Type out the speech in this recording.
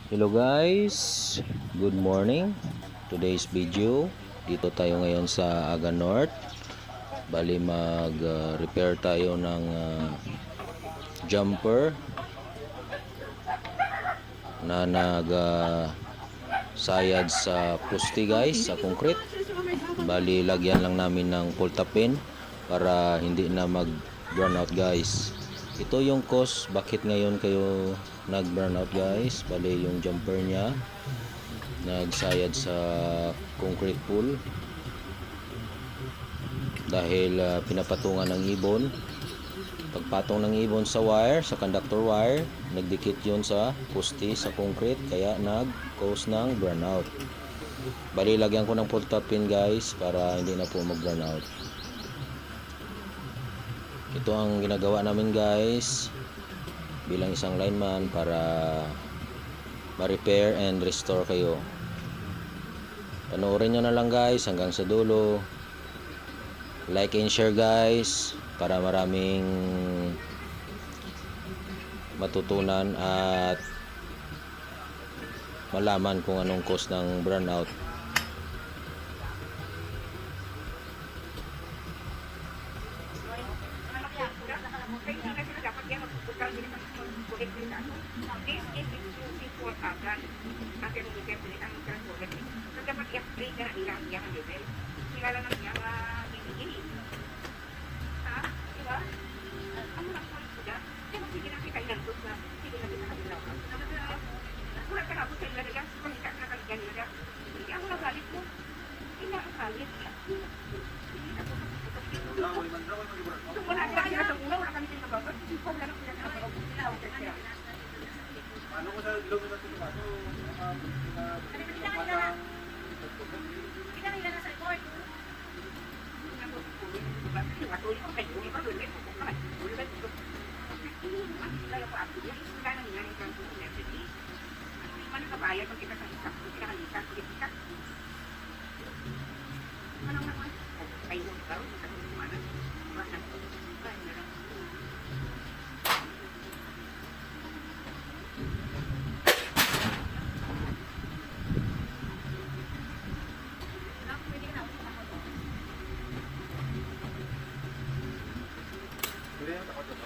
Hello guys, good morning. Today's video, dito tayo ngayon sa Aga North. Bali repair tayo ng jumper na sayad sa pusti guys, sa concrete. Bali lagyan lang namin ng pultapin para hindi na mag burnout guys. Ito yung cause bakit ngayon kayo nag burnout guys. Bali yung jumper niya nagsayad sa concrete pool dahil pinapatungan ng ibon. Pagpatong ng ibon sa wire, sa conductor wire, nagdikit yun sa pusti, sa concrete, kaya nag-cause ng burnout. Bali lagyan ko ng pultapin guys para hindi na po mag burnout. Ito ang ginagawa namin guys bilang isang lineman para ma-repair and restore kayo. Panoorin nyo na lang guys hanggang sa dulo. Like and share guys para maraming matutunan at malaman kung anong cause ng burnout. This is exclusive for Agan. Ang pinag-update ang transport. So, dapat i-upgrade na ilang yung level. Kilala na niya hindi. Ha? Diba? Ang mga sila, kaya sige na kita ilang dos na, sige na kita kabilaw. Mura ka na po sa ilang nila, pagkita na kaligan nila. Hindi ako nagalit mo. Hindi ako galit. So, wala ka sa una, wala kami sinabagot. Wala na sila sinabagot. Ano ko sa ilog na tumato? Kita nila nasa record. Patuloy ko kayo, ikaw doon rin po. Kaya po ako, yung isula na niya ng Franco University. Ano kabayad pag kita sa isak, pinakalisan, isak. Ano naman? Kayo mo ikaw, sa kumanan. Kumanan. Kaya na lang. Hindi yung takot ito.